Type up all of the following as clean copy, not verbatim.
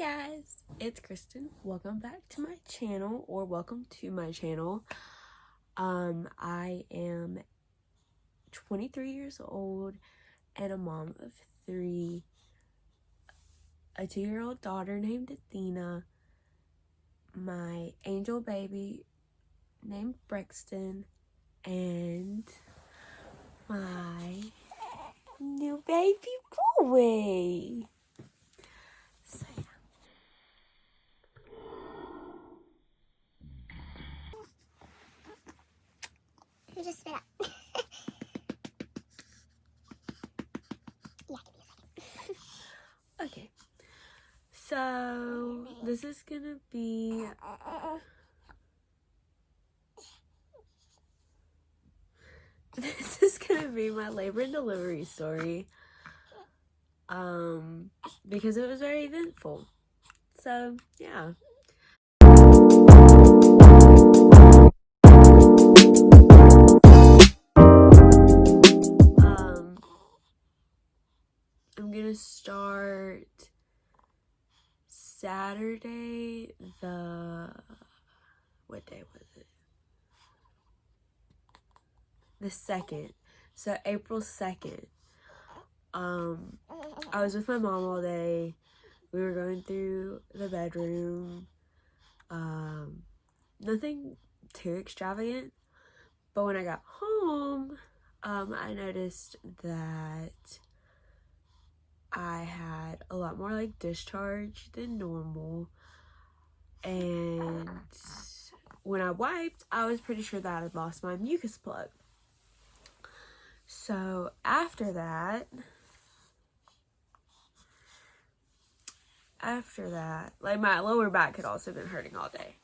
guys, it's Kristen. Welcome back to my channel, or welcome to my channel. I am 23 years old and a mom of 3, a 2-year-old daughter named Athena, my angel baby named Kristen, and my new baby boy. So yeah. You just spit up. Yeah, give me a second. Okay, so this is gonna be my labor and delivery story, because it was very eventful. So yeah. I'm gonna start Saturday, what day was it? The 2nd. So April 2nd. I was with my mom all day. We were going through the bedroom. Nothing too extravagant. But when I got home, I noticed that I had a lot more like discharge than normal, and when I wiped, I was pretty sure that I had lost my mucus plug. So after that, like my lower back had also been hurting all day.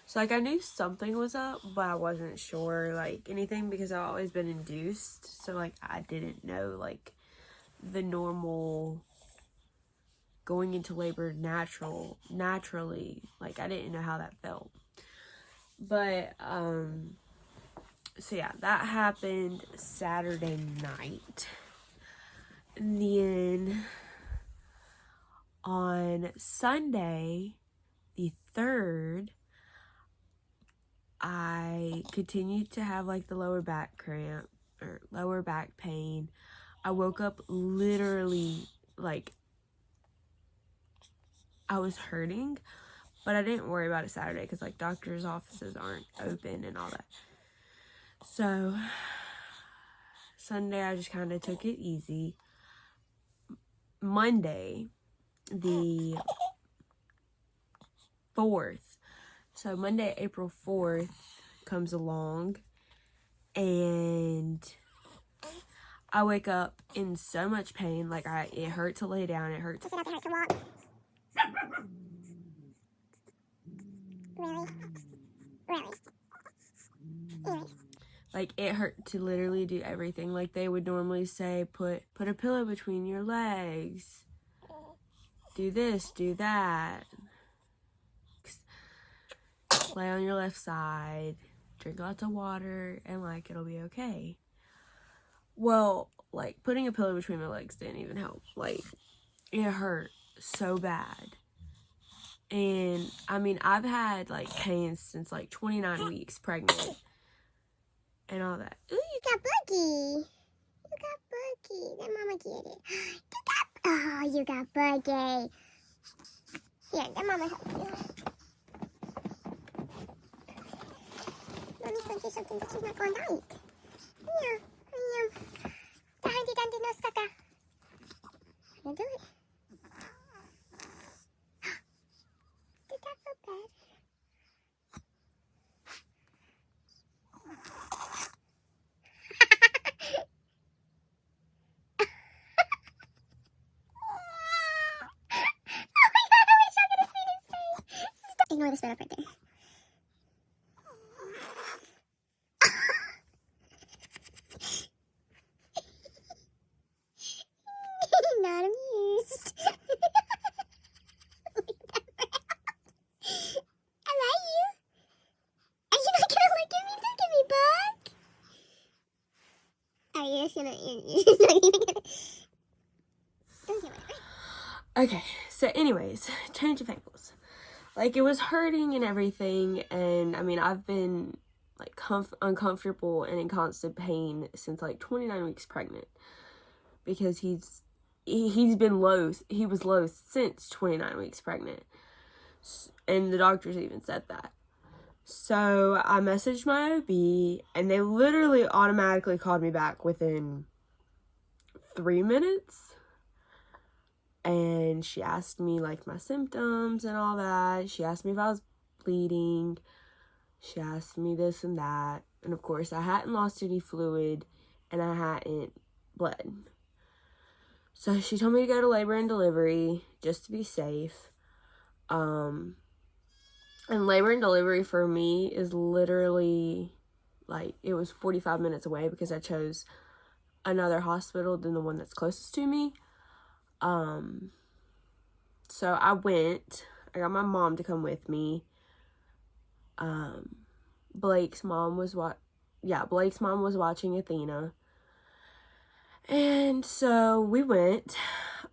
So like I knew something was up, but I wasn't sure like anything because I've always been induced. So like I didn't know like the normal going into labor naturally. Like I didn't know how that felt. But so yeah, that happened Saturday night. And then on Sunday, the 3rd, I continued to have like the lower back cramp or lower back pain. I woke up literally like I was hurting, but I didn't worry about it Saturday because like doctors' offices aren't open and all that. So Sunday I just kind of took it easy. Monday, the 4th. So Monday, April 4th comes along, and I wake up in so much pain. Like it hurt to lay down. It hurt to sit up, it hurt to walk. Really? Really? Like it hurt to literally do everything. Like they would normally say, put a pillow between your legs. Do this, do that. Lay on your left side. Drink lots of water, and like it'll be okay. Well, like putting a pillow between my legs didn't even help. Like it hurt so bad. And I mean, I've had like pain since like 29 weeks pregnant and all that. Ooh, you got boogie. You got boogie. Let mama get it. You got boogie. Here, let mama help you. Mommy's going to do something that she's not going to like. Yeah, Handy dandy no sucker. I'm gonna do it. Did that feel bad? Ignore the spit up right there. Not amused. I like you. Are you not gonna look at me? Look at me, bug. Are you just gonna? You're not even gonna. Okay, so anyways, change of ankles. Like, it was hurting and everything, and I mean, I've been like uncomfortable and in constant pain since like 29 weeks pregnant, because he was low since 29 weeks pregnant, and the doctors even said that. So I messaged my OB, and they literally automatically called me back within 3 minutes. And she asked me, like, my symptoms and all that. She asked me if I was bleeding. She asked me this and that. And, of course, I hadn't lost any fluid, and I hadn't bled. So she told me to go to labor and delivery just to be safe. And labor and delivery for me is literally, like, it was 45 minutes away because I chose another hospital than the one that's closest to me. So I went. I got my mom to come with me. Blake's mom was watching Athena. And so we went,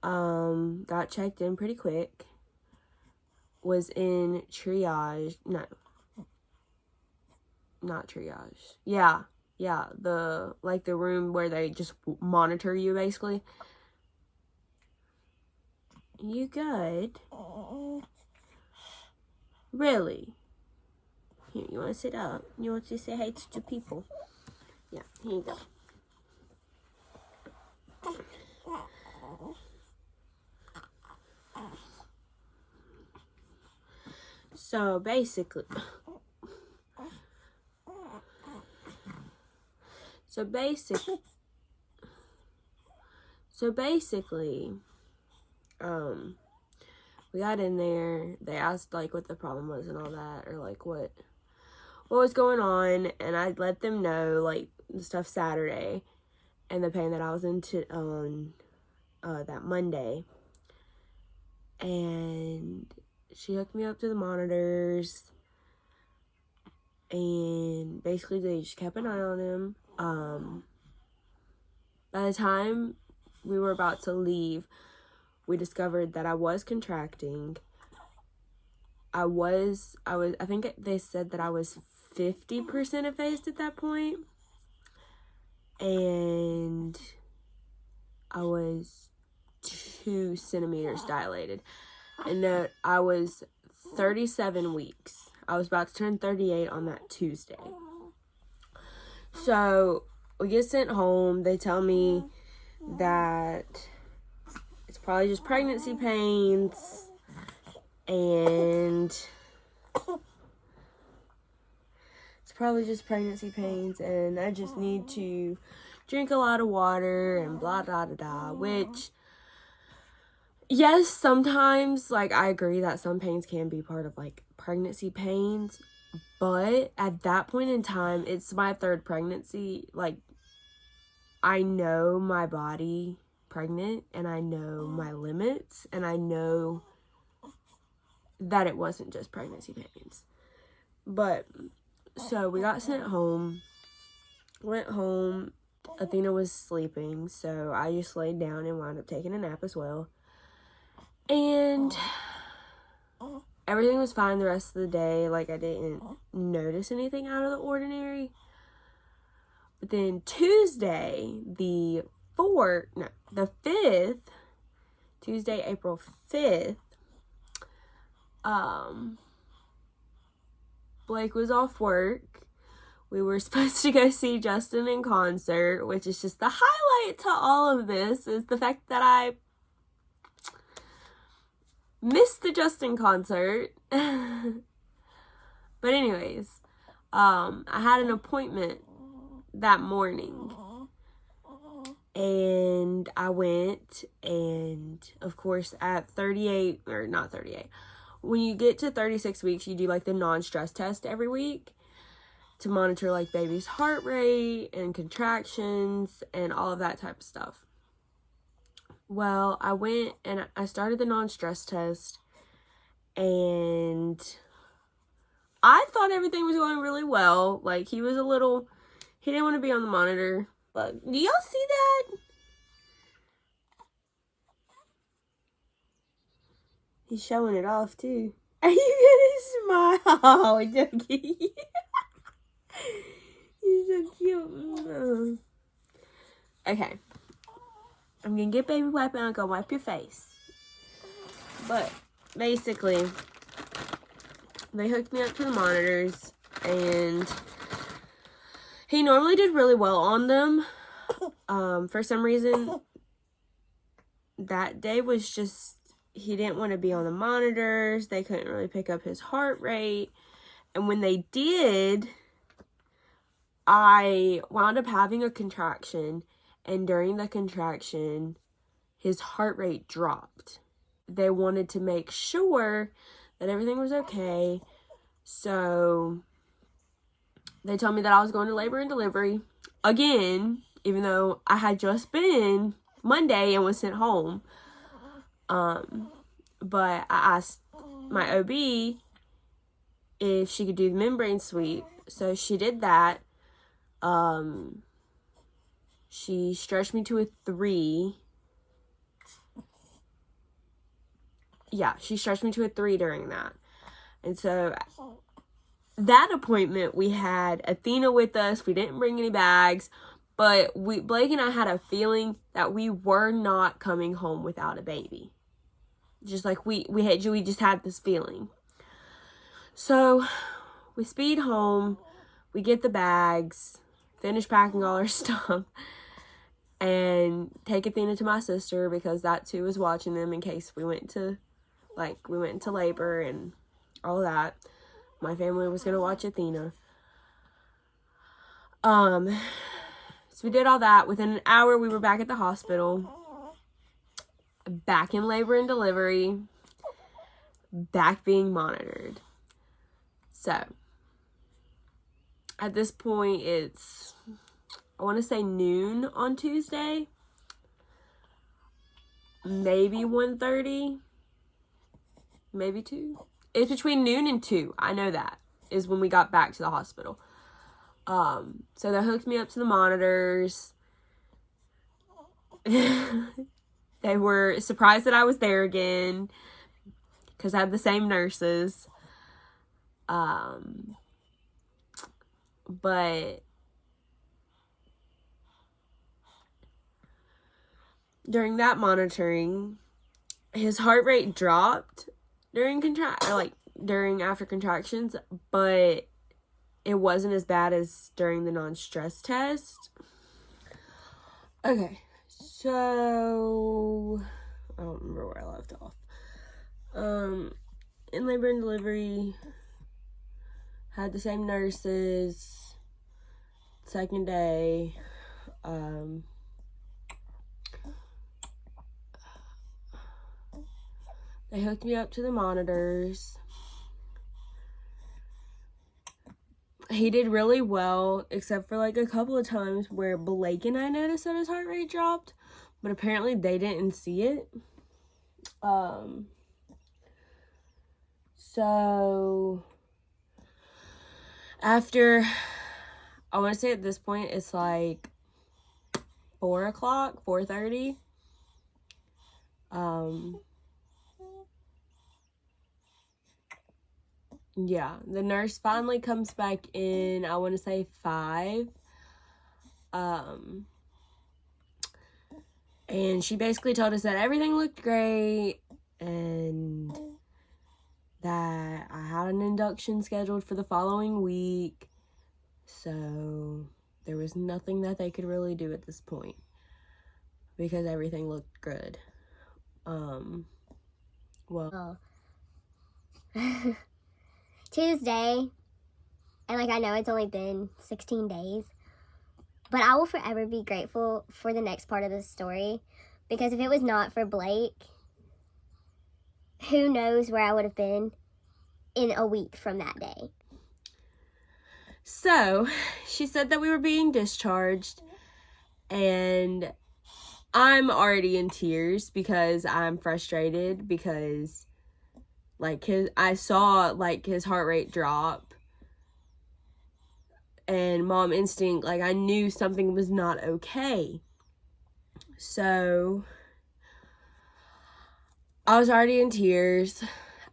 got checked in pretty quick, was in triage, no, not triage, yeah, the room where they just monitor you, basically. You good? Really? Here, you want to sit up? You want to say hey to the people? Yeah, here you go. So basically, we got in there. They asked like what the problem was and all that, or like what was going on, and I let them know like the stuff Saturday and the pain that I was into on that Monday. And she hooked me up to the monitors, and basically they just kept an eye on him. By the time we were about to leave, we discovered that I was contracting. I think they said that I was 50% effaced at that point, and I was 2 centimeters dilated, and that I was 37 weeks. I was about to turn 38 on that Tuesday. So we get sent home. They tell me that it's probably just pregnancy pains, and and I just need to drink a lot of water and blah da da da, which, yes, sometimes, like, I agree that some pains can be part of, like, pregnancy pains, but at that point in time, it's my 3rd pregnancy. Like, I know my body pregnant, and I know my limits, and I know that it wasn't just pregnancy pains. But, so we got sent home, went home. Athena was sleeping, so I just laid down and wound up taking a nap as well. And everything was fine the rest of the day. Like, I didn't notice anything out of the ordinary. But then Tuesday, the 5th, Tuesday, April 5th, Blake was off work. We were supposed to go see Justin in concert, which is just the highlight to all of this, is the fact that I missed the Justin concert. But anyways, I had an appointment that morning, and I went, and of course at 38, or not 38, when you get to 36 weeks, you do like the non-stress test every week to monitor like baby's heart rate and contractions and all of that type of stuff. Well, I went and I started the non-stress test, and I thought everything was going really well. Like, he didn't want to be on the monitor. But do y'all see that? He's showing it off too. Are you gonna smile? Oh, Jokey. He's so cute. Okay. I'm gonna get baby wipe and I'm gonna wipe your face. But basically, they hooked me up to the monitors, and he normally did really well on them. For some reason, that day was just, he didn't want to be on the monitors. They couldn't really pick up his heart rate. And when they did, I wound up having a contraction. And during the contraction, his heart rate dropped. They wanted to make sure that everything was okay. So they told me that I was going to labor and delivery again, even though I had just been Monday and was sent home. But I asked my OB if she could do the membrane sweep. So she did that. She stretched me to a 3. Yeah, she stretched me to a 3 during that. And so that appointment, we had Athena with us. We didn't bring any bags. But Blake and I had a feeling that we were not coming home without a baby. Just like we just had this feeling. So we speed home. We get the bags. Finish packing all our stuff. And take Athena to my sister because that's who was watching them in case we went into labor and all that. My family was going to watch Athena. So we did all that. Within an hour, we were back at the hospital. Back in labor and delivery. Back being monitored. So, at this point, it's, I want to say noon on Tuesday. Maybe 1:30. Maybe 2. It's between noon and 2. I know that is when we got back to the hospital. So they hooked me up to the monitors. They were surprised that I was there again because I had the same nurses. But during that monitoring, his heart rate dropped during after contractions, but it wasn't as bad as during the non-stress test. Okay, so I don't remember where I left off. In labor and delivery, had the same nurses. Second day, they hooked me up to the monitors. He did really well, except for like a couple of times where Blake and I noticed that his heart rate dropped, but apparently they didn't see it. So after, I want to say at this point it's like 4 o'clock, 4:30. Yeah, the nurse finally comes back in, I want to say 5. And she basically told us that everything looked great and that I had an induction scheduled for the following week. So there was nothing that they could really do at this point because everything looked good. Tuesday, and like I know it's only been 16 days, but I will forever be grateful for the next part of this story, because if it was not for Blake, who knows where I would have been in a week from that day. So she said that we were being discharged, and I'm already in tears because I'm frustrated because I saw his heart rate drop, and mom instinct, I knew something was not okay. So I was already in tears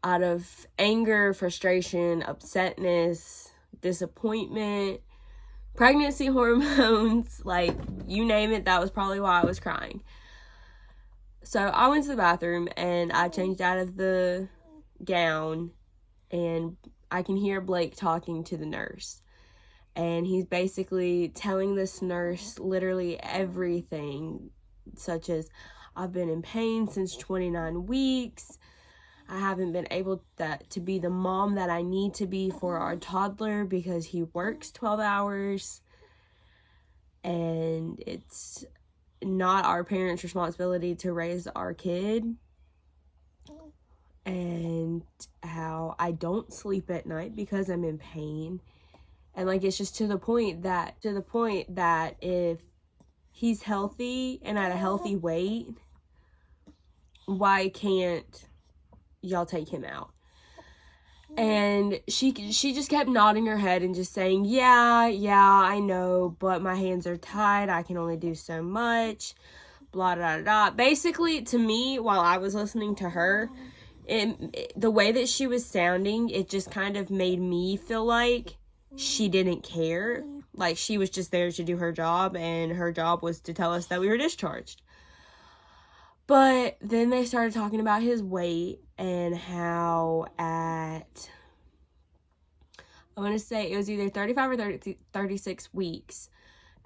out of anger, frustration, upsetness, disappointment, pregnancy hormones, like, you name it, that was probably why I was crying. So I went to the bathroom and I changed out of the gown, and I can hear Blake talking to the nurse. And he's basically telling this nurse literally everything, such as, I've been in pain since 29 weeks. I haven't been able to be the mom that I need to be for our toddler because he works 12 hours. And it's not our parents' responsibility to raise our kid. And how I don't sleep at night because I'm in pain. And, like, it's just to the point that if he's healthy and at a healthy weight, why can't y'all take him out? And she just kept nodding her head and just saying, yeah, I know, but my hands are tied. I can only do so much. Blah, blah, blah. Basically, to me, while I was listening to her, the way that she was sounding, it just kind of made me feel like she didn't care. Like, she was just there to do her job, and her job was to tell us that we were discharged. But then they started talking about his weight and how at, I want to say it was either 35 or 36 weeks,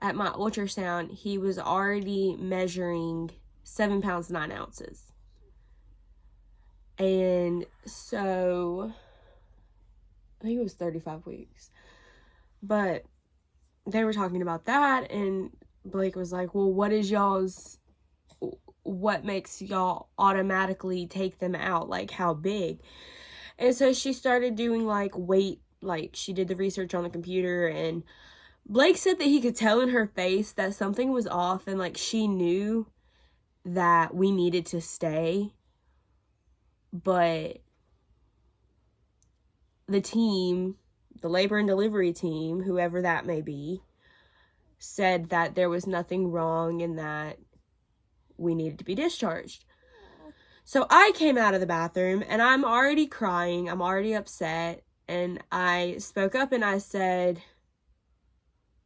at my ultrasound, he was already measuring 7 pounds 9 ounces. And so, I think it was 35 weeks. But they were talking about that, and Blake was like, well, what makes y'all automatically take them out? Like, how big? And so she started doing, like, weight, like, she did the research on the computer, and Blake said that he could tell in her face that something was off, and, like, she knew that we needed to stay. But the team, the labor and delivery team, whoever that may be, said that there was nothing wrong and that we needed to be discharged. So I came out of the bathroom and I'm already crying. I'm already upset. And I spoke up and I said,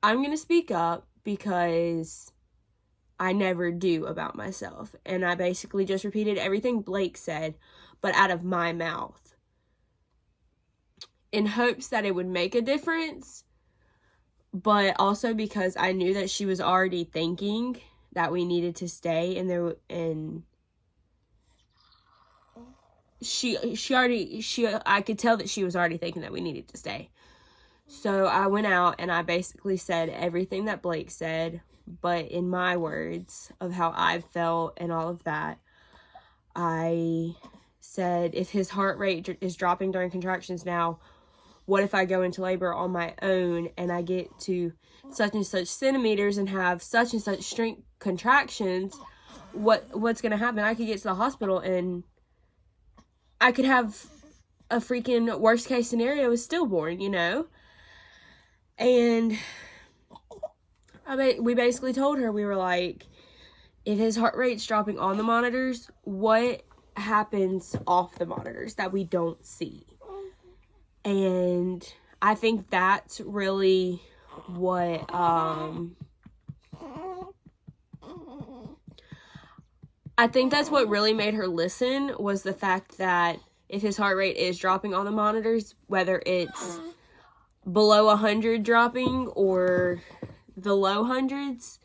I'm going to speak up because I never do about myself. And I basically just repeated everything Blake said, but out of my mouth, in hopes that it would make a difference, but also because I knew that she was already thinking that we needed to stay, and I could tell that she was already thinking that we needed to stay. So I went out and I basically said everything that Blake said, but in my words of how I felt and all of that. I said, if his heart rate is dropping during contractions now, what if I go into labor on my own and I get to such and such centimeters and have such and such strength contractions? What's going to happen? I could get to the hospital and I could have a freaking worst case scenario is stillborn, you know? And we basically told her, we were like, if his heart rate's dropping on the monitors, what happens off the monitors that we don't see? And I think that's really what, I think that's what really made her listen, was the fact that if his heart rate is dropping on the monitors, whether it's below 100 dropping or the low hundreds,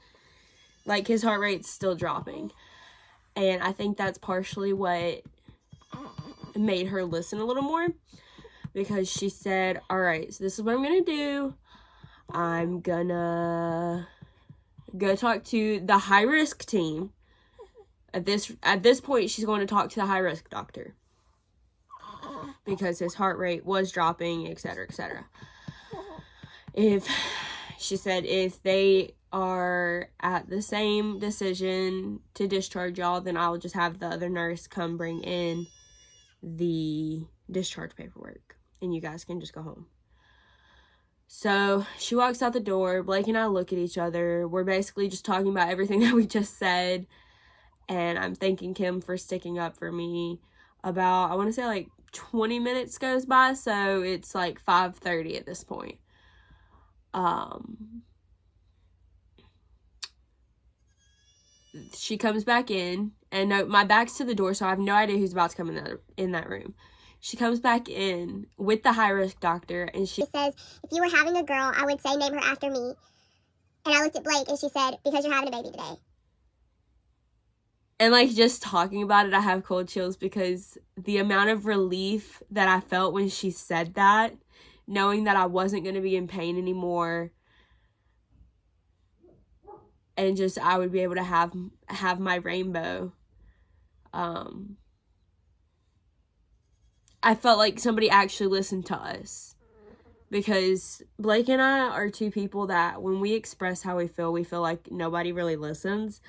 like, his heart rate's still dropping. And I think that's partially what made her listen a little more, because she said, all right, so this is what I'm going to do. I'm going to go talk to the high-risk team. At this point, she's going to talk to the high-risk doctor because his heart rate was dropping, etc., etc. She said if they are at the same decision to discharge y'all, then I'll just have the other nurse come bring in the discharge paperwork and you guys can just go home. So she walks out the door. Blake and I look at each other. We're basically just talking about everything that we just said. And I'm thanking Kim for sticking up for me. about, I want to say like 20 minutes goes by, so it's like 5:30 at this point. She comes back in, and no, my back's to the door, so I have no idea who's about to come in that room. She comes back in with the high-risk doctor, and she says, if you were having a girl, I would say name her after me. And I looked at Blake, and she said, because you're having a baby today. And, like, just talking about it, I have cold chills, because the amount of relief that I felt when she said that, knowing that I wasn't going to be in pain anymore, and just I would be able to have my rainbow. I felt like somebody actually listened to us, because Blake and I are two people that when we express how we feel like nobody really listens.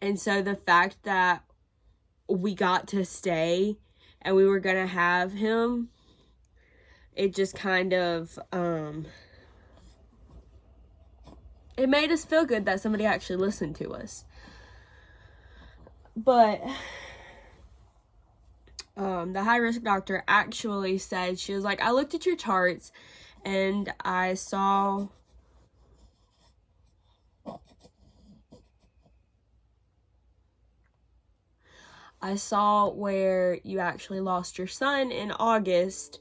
And so the fact that we got to stay and we were gonna have him, it just kind of it made us feel good that somebody actually listened to us. But the high-risk doctor actually said, she was like, I looked at your charts and I saw where you actually lost your son in August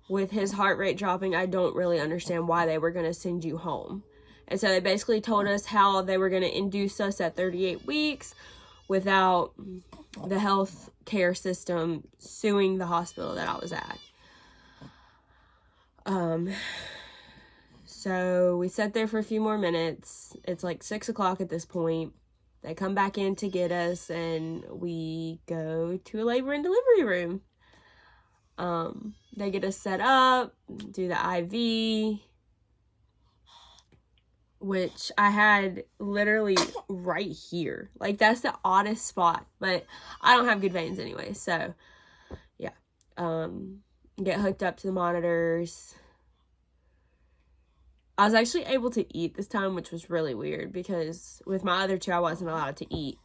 with his heart rate dropping. I don't really understand why they were going to send you home. And so they basically told us how they were going to induce us at 38 weeks without the health care system suing the hospital that I was at. So we sat there for a few more minutes. It's like 6 o'clock at this point. They come back in to get us, and we go to a labor and delivery room. They get us set up, do the IV, which I had literally right here. Like, that's the oddest spot, but I don't have good veins anyway, so yeah. Get hooked up to the monitors. I was actually able to eat this time, which was really weird, because with my other two, I wasn't allowed to eat.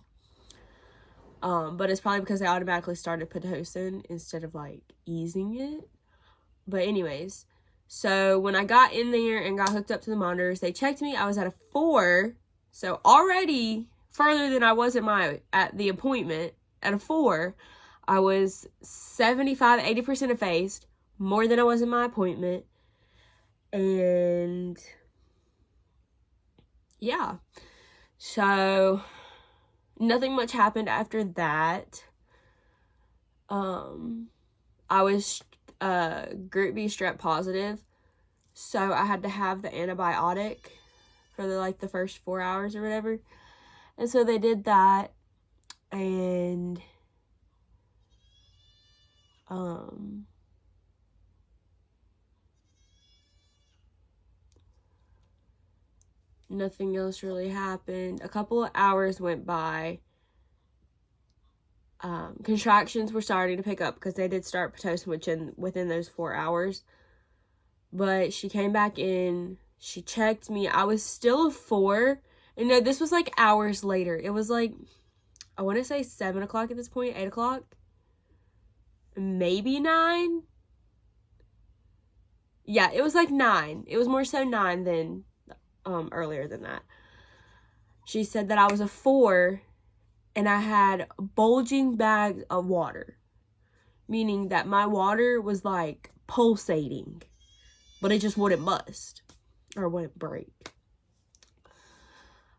But it's probably because I automatically started Pitocin instead of, like, easing it. But anyways, so when I got in there and got hooked up to the monitors, they checked me. I was at a 4, so already further than I was at the appointment. At a 4, I was 75-80% effaced, more than I was in my appointment. And yeah, so nothing much happened after that. I was group B strep positive, so I had to have the antibiotic for the first 4 hours or whatever. And so they did that, and nothing else really happened. A couple of hours went by. Contractions were starting to pick up because they did start Pitocin within those 4 hours. But she came back in. She checked me. I was still a 4. And no, this was like hours later. It was like, I want to say 7 o'clock at this point, 8 o'clock. Maybe 9. Yeah, it was like 9. It was more so 9 than earlier than that. She said that I was a 4 and I had bulging bags of water, meaning that my water was like pulsating, but it just wouldn't bust or wouldn't break.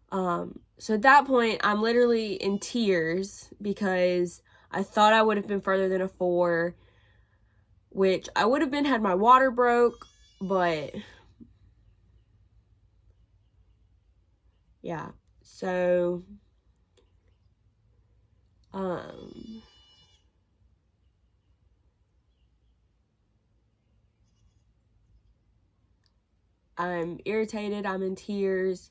So at that point, I'm literally in tears because I thought I would have been further than a 4, which I would have been had my water broke, but yeah, so I'm irritated, I'm in tears.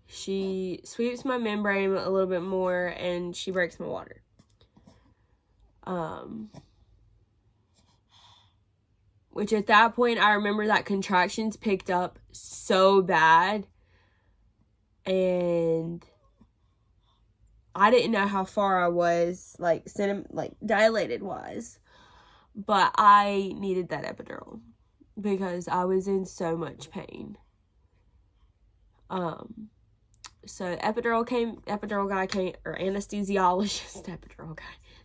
She sweeps my membrane a little bit more, and she breaks my water. Which at that point, I remember that contractions picked up so bad, and I didn't know how far I was, like, dilated wise. But I needed that epidural because I was in so much pain. So epidural guy came, or anesthesiologist, epidural guy.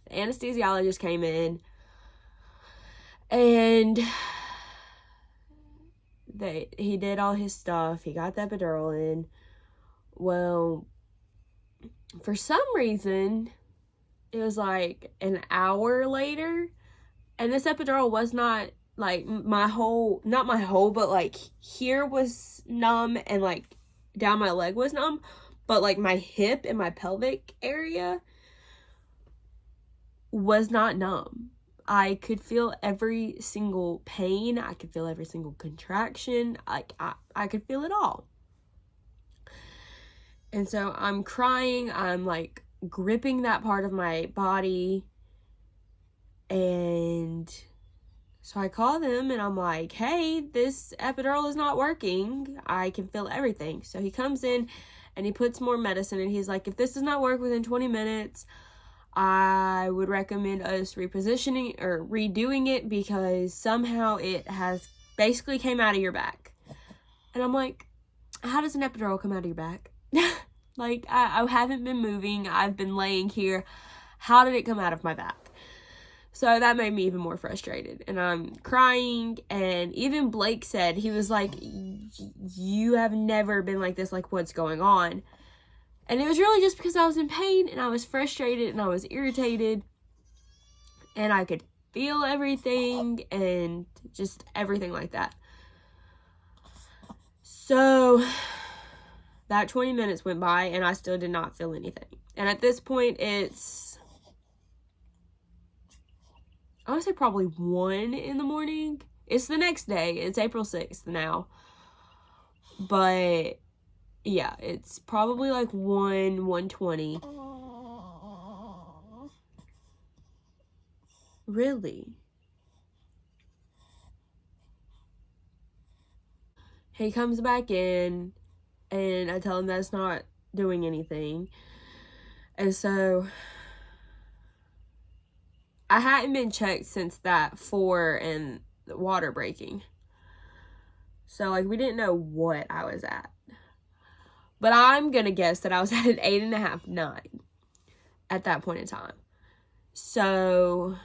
The anesthesiologist came in, and he did all his stuff. He got the epidural in. Well, for some reason, it was like an hour later, and this epidural was not like not my whole, but like here was numb and like down my leg was numb, but like my hip and my pelvic area was not numb. I could feel every single pain. I could feel every single contraction. Like I could feel it all. And so I'm crying. I'm like gripping that part of my body. And so I call them and I'm like, hey, this epidural is not working. I can feel everything. So he comes in and he puts more medicine, and he's like, if this does not work within 20 minutes, I would recommend us repositioning or redoing it because somehow it has basically came out of your back. And I'm like, how does an epidural come out of your back? Like, I haven't been moving. I've been laying here. How did it come out of my back? So that made me even more frustrated. And I'm crying. And even Blake said, he was like, you have never been like this. Like, what's going on? And it was really just because I was in pain and I was frustrated and I was irritated. And I could feel everything and just everything like that. So that 20 minutes went by and I still did not feel anything. And at this point, it's, I would say probably 1 in the morning. It's the next day. It's April 6th now. But yeah, it's probably like 1:20. Really? He comes back in and I tell him that's not doing anything. And so I hadn't been checked since that 4 and the water breaking. So like we didn't know what I was at. But I'm going to guess that I was at an 8.5, 9 at that point in time. So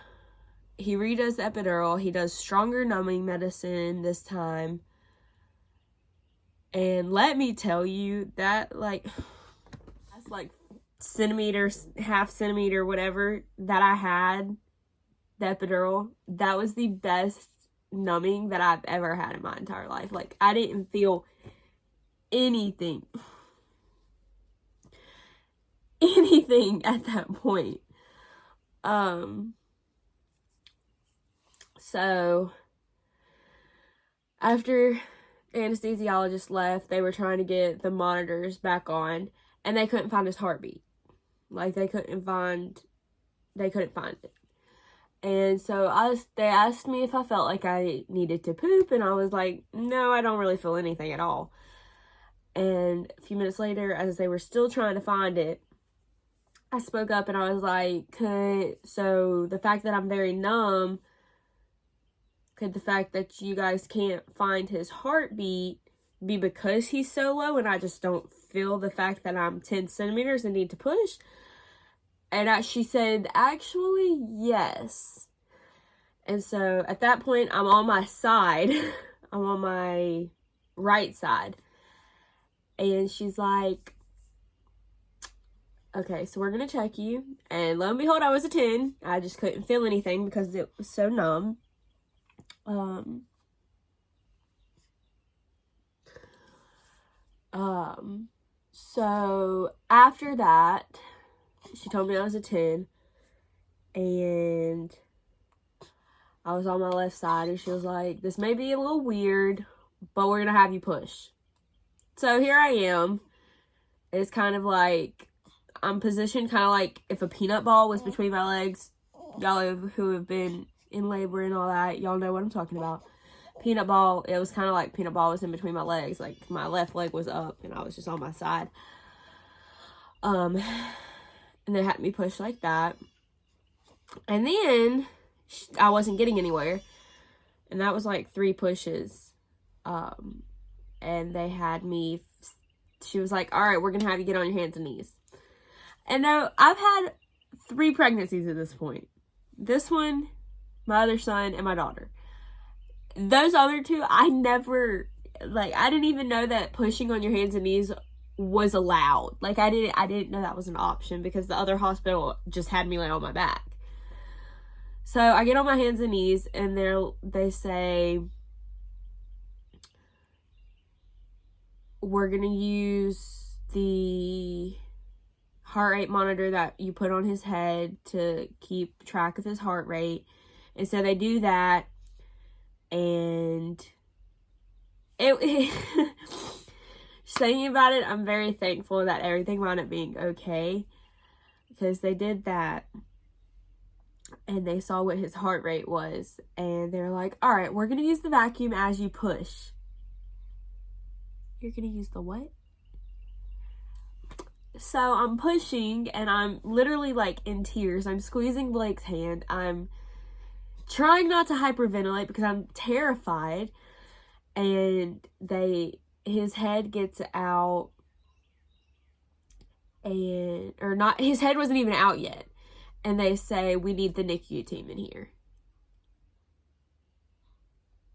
he redoes the epidural. He does stronger numbing medicine this time. And let me tell you that like, that's like centimeters, half centimeter, whatever that I had, the epidural, that was the best numbing that I've ever had in my entire life. Like I didn't feel anything at that point. So after the anesthesiologist left, they were trying to get the monitors back on and they couldn't find his heartbeat. Like they couldn't find it. And so they asked me if I felt like I needed to poop, and I was like, no, I don't really feel anything at all. And a few minutes later, as they were still trying to find it, I spoke up and I was like, so the fact that I'm very numb, could the fact that you guys can't find his heartbeat be because he's so low and I just don't feel the fact that I'm 10 centimeters and need to push? And she said, actually, yes. And so at that point, I'm on my side. I'm on my right side. And she's like, okay, so we're going to check you. And lo and behold, I was a 10. I just couldn't feel anything because it was so numb. So after that, she told me I was a 10. And I was on my left side. And she was like, this may be a little weird, but we're going to have you push. So here I am. It's kind of like, I'm positioned kind of like if a peanut ball was between my legs. Y'all who have been in labor and all that, y'all know what I'm talking about. Peanut ball, it was kind of like peanut ball was in between my legs. Like my left leg was up and I was just on my side. And they had me push like that. And then I wasn't getting anywhere. And that was like 3 pushes. And they had me, she was like, all right, we're going to have you get on your hands and knees. And now I've had 3 pregnancies at this point. This one, my other son, and my daughter. Those other 2, I never, like, I didn't even know that pushing on your hands and knees was allowed. Like, I didn't know that was an option because the other hospital just had me lay on my back. So I get on my hands and knees, and they say, we're gonna use the heart rate monitor that you put on his head to keep track of his heart rate. And so they do that, and it saying about it, I'm very thankful that everything wound up being okay, because they did that and they saw what his heart rate was, and they're like, all right, we're gonna use the vacuum as you push. You're gonna use the what? So I'm pushing, and I'm literally like in tears. I'm squeezing Blake's hand. I'm trying not to hyperventilate because I'm terrified. And his head gets out, his head wasn't even out yet. And they say, we need the NICU team in here.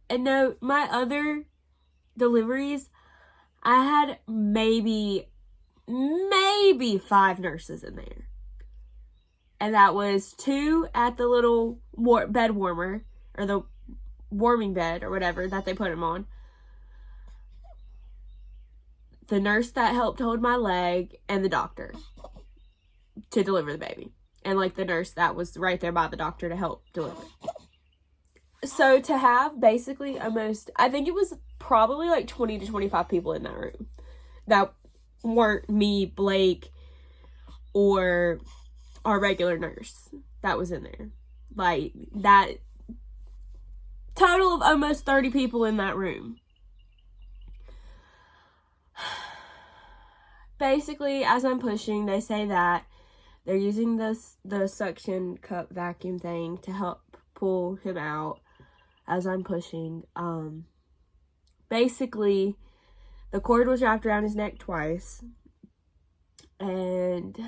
And no, my other deliveries, I had maybe 5 nurses in there. And that was 2 at the little bed warmer, or the warming bed, or whatever that they put him on. The nurse that helped hold my leg, and the doctor to deliver the baby. And like the nurse that was right there by the doctor to help deliver. So to have basically I think it was probably like 20 to 25 people in that room that weren't me, Blake, or our regular nurse that was in there. Like, that total of almost 30 people in that room. Basically, as I'm pushing, they say that they're using the suction cup vacuum thing to help pull him out as I'm pushing. Basically, the cord was wrapped around his neck twice. And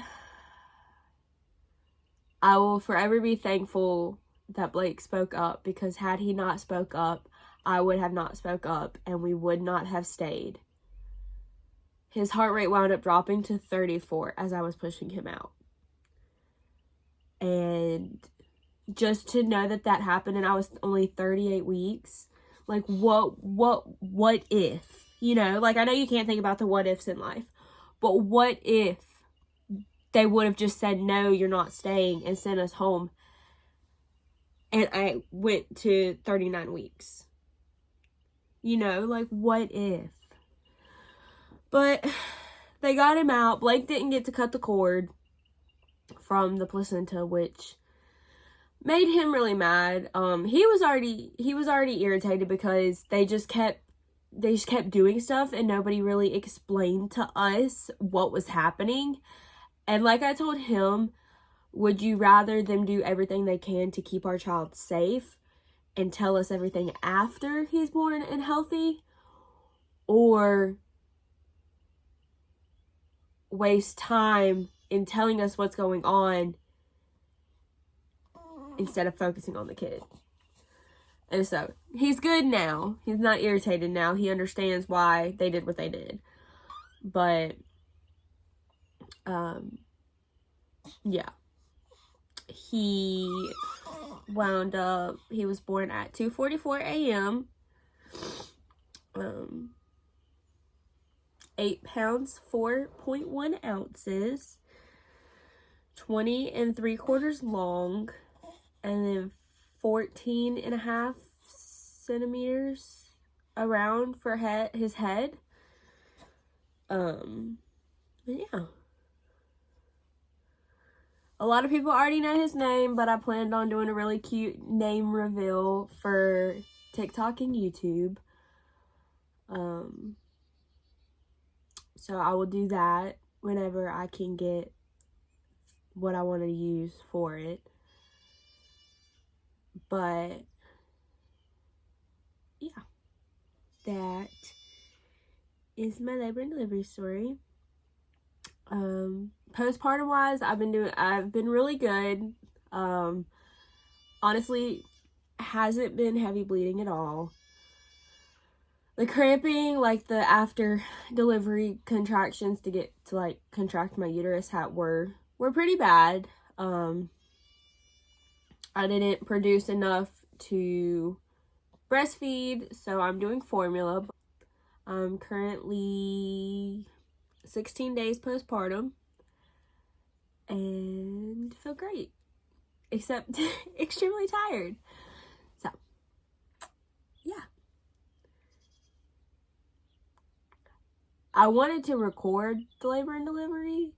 I will forever be thankful that Blake spoke up, because had he not spoke up, I would have not spoke up, and we would not have stayed. His heart rate wound up dropping to 34 as I was pushing him out. And just to know that happened, and I was only 38 weeks, like, what if? You know, like, I know you can't think about the what ifs in life, but what if they would have just said, no, you're not staying, and sent us home, and I went to 39 weeks? You know, like, what if? But they got him out. Blake didn't get to cut the cord from the placenta, which made him really mad. He was already irritated because they just kept doing stuff, and nobody really explained to us what was happening. And like I told him, would you rather them do everything they can to keep our child safe and tell us everything after he's born and healthy, or waste time in telling us what's going on instead of focusing on the kid? And so he's good now. He's not irritated now. He understands why they did what they did. But yeah, he was born at 2:44 a.m. 8 pounds 4.1 ounces, 20 3/4 long, and then 14.5 centimeters around for his head. Yeah. A lot of people already know his name, but I planned on doing a really cute name reveal for TikTok and YouTube. So I will do that whenever I can get what I want to use for it. But yeah, that is my labor and delivery story. Postpartum wise, I've been really good. Honestly, hasn't been heavy bleeding at all. The cramping, like the after delivery contractions to get to like contract my uterus were pretty bad. I didn't produce enough to breastfeed, so I'm doing formula. I'm currently 16 days postpartum and feel great, except extremely tired. So yeah, I wanted to record the labor and delivery,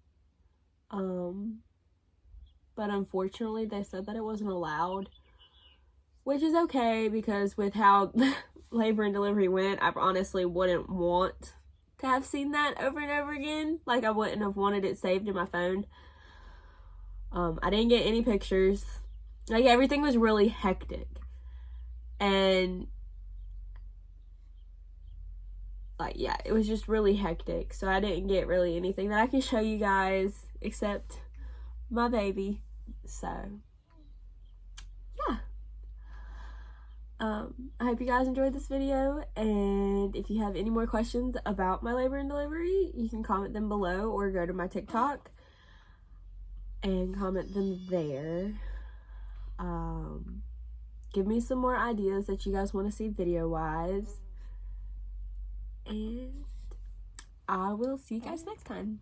but unfortunately they said that it wasn't allowed, which is okay because with how labor and delivery went, I honestly wouldn't want to have seen that over and over again. Like, I wouldn't have wanted it saved in my phone. I didn't get any pictures. Like, everything was really hectic. And, like, yeah, it was just really hectic. So I didn't get really anything that I can show you guys except my baby. So, yeah. I hope you guys enjoyed this video, and if you have any more questions about my labor and delivery, you can comment them below or go to my TikTok and comment them there. Give me some more ideas that you guys want to see video-wise, and I will see you guys next time.